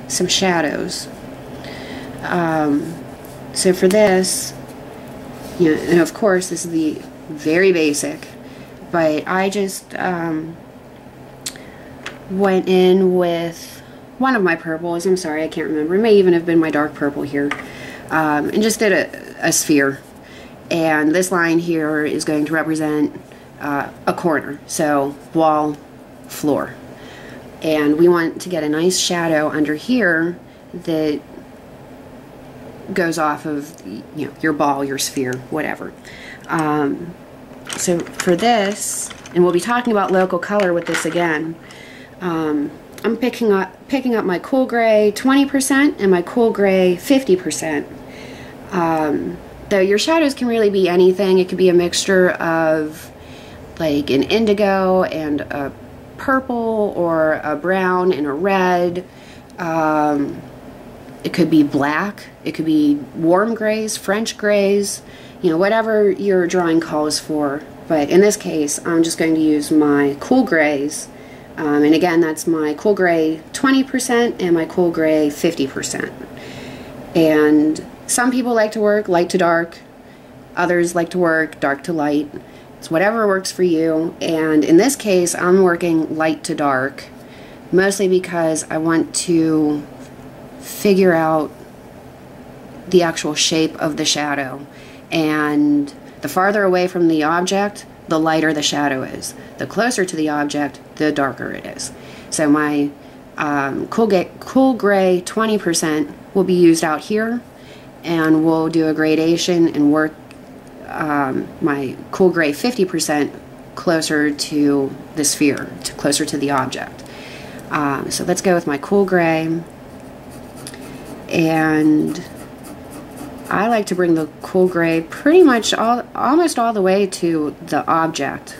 some shadows. So for this, you know, and of course this is the very basic, but I just went in with one of my purples. I'm sorry, I can't remember. It may even have been my dark purple here, and just did a sphere. And this line here is going to represent a corner, so wall, floor. And we want to get a nice shadow under here that goes off of, you know, your ball, your sphere, whatever. So for this, and we'll be talking about local color with this again, I'm picking up my cool gray 20% and my cool gray 50%. Though your shadows can really be anything. It could be a mixture of like an indigo and a purple, or a brown and a red. It could be black, it could be warm grays, French grays, you know, whatever your drawing calls for. But in this case, I'm just going to use my cool grays. And again, that's my cool gray 20% and my cool gray 50%. And some people like to work light to dark, others like to work dark to light. It's whatever works for you. And in this case, I'm working light to dark, mostly because I want to figure out the actual shape of the shadow. And the farther away from the object, the lighter the shadow is. The closer to the object, the darker it is. So my cool gray 20% will be used out here, and we'll do a gradation and work my cool gray 50% closer to the sphere, closer to the object. So let's go with my cool gray, and I like to bring the cool gray pretty much almost all the way to the object.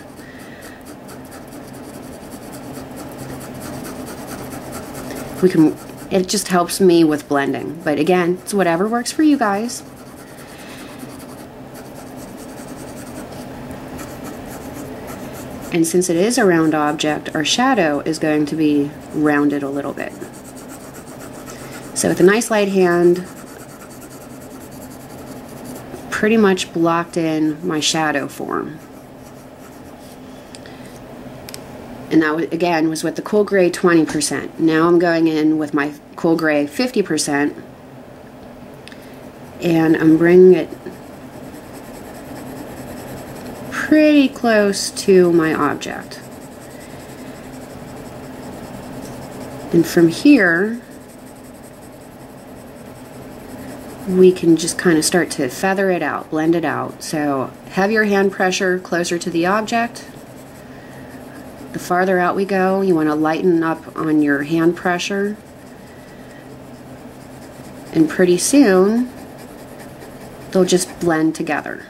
It just helps me with blending, but again, it's whatever works for you guys. And since it is a round object, our shadow is going to be rounded a little bit. So with a nice light hand, pretty much blocked in my shadow form. And that, again, was with the cool gray 20%. Now I'm going in with my cool gray 50%, and I'm bringing it pretty close to my object. And from here, we can just kind of start to feather it out, blend it out. So have your hand pressure closer to the object. The farther out we go, you want to lighten up on your hand pressure. And pretty soon, they'll just blend together.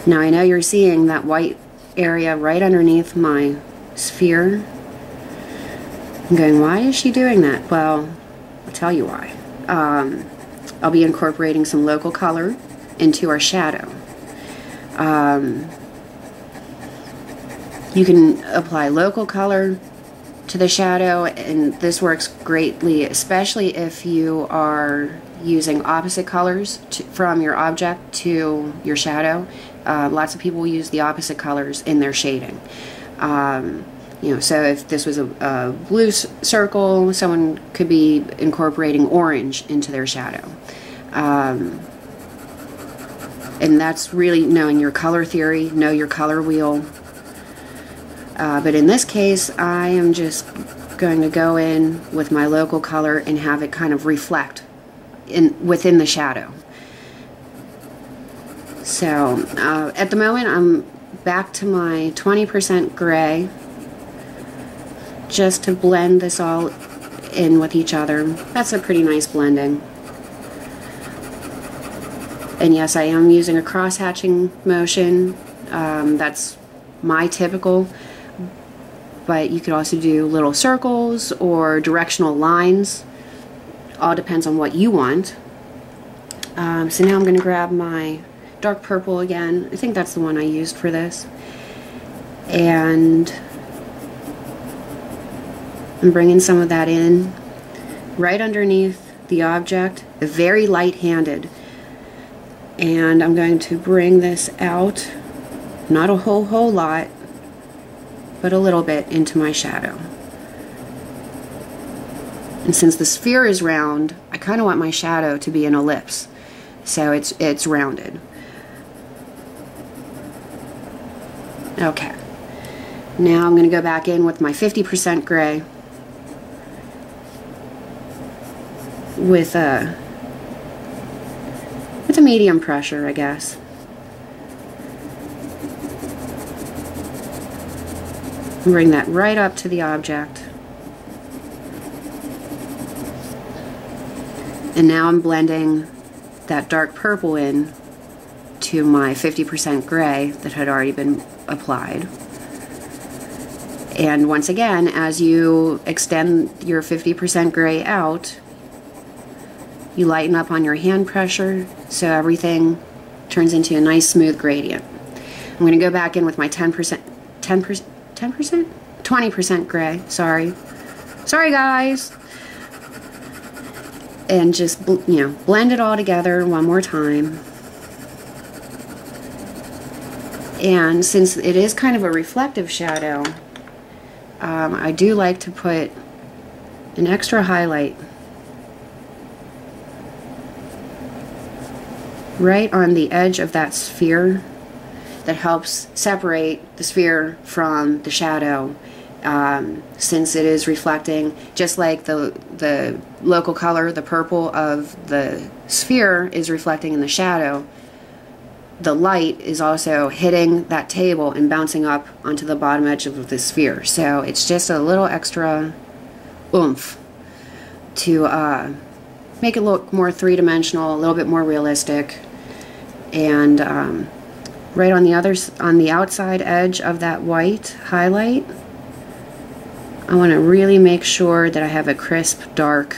Now I know you're seeing that white area right underneath my sphere. I'm going, why is she doing that? Well, I'll tell you why. I'll be incorporating some local color into our shadow. You can apply local color to the shadow, and this works greatly, especially if you are using opposite colors from your object to your shadow. Lots of people use the opposite colors in their shading. You know, so if this was a blue circle, someone could be incorporating orange into their shadow. And that's really knowing your color theory, know your color wheel. But in this case, I am just going to go in with my local color and have it kind of reflect within the shadow. So at the moment, I'm back to my 20% gray, just to blend this all in with each other. That's a pretty nice blending. And yes, I am using a cross-hatching motion. That's my typical, but you could also do little circles or directional lines. All depends on what you want. So now I'm going to grab my dark purple again. I think that's the one I used for this. And I'm bringing some of that in right underneath the object, very light-handed. And I'm going to bring this out, not a whole lot, but a little bit into my shadow. And since the sphere is round, I kind of want my shadow to be an ellipse, so it's rounded. Okay, now I'm going to go back in with my 50% gray with a medium pressure, I guess. Bring that right up to the object. And now I'm blending that dark purple in to my 50% gray that had already been applied. And once again, as you extend your 50% gray out, you lighten up on your hand pressure so everything turns into a nice smooth gradient. I'm going to go back in with my 20% gray, sorry guys, and just blend it all together one more time. And since it is kind of a reflective shadow, I do like to put an extra highlight right on the edge of that sphere that helps separate the sphere from the shadow, since it is reflecting, just like the local color, the purple of the sphere is reflecting in the shadow. The light is also hitting that table and bouncing up onto the bottom edge of the sphere. So it's just a little extra oomph to make it look more three-dimensional, a little bit more realistic. And right on the outside edge of that white highlight, I want to really make sure that I have a crisp, dark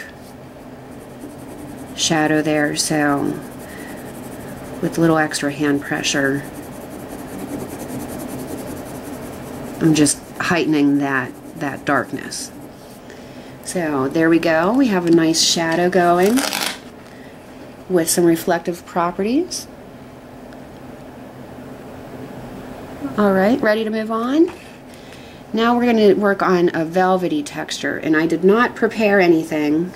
shadow there. So with a little extra hand pressure, I'm just heightening that darkness. So there we go. We have a nice shadow going with some reflective properties. Alright, ready to move on? Now we're going to work on a velvety texture, and I did not prepare anything.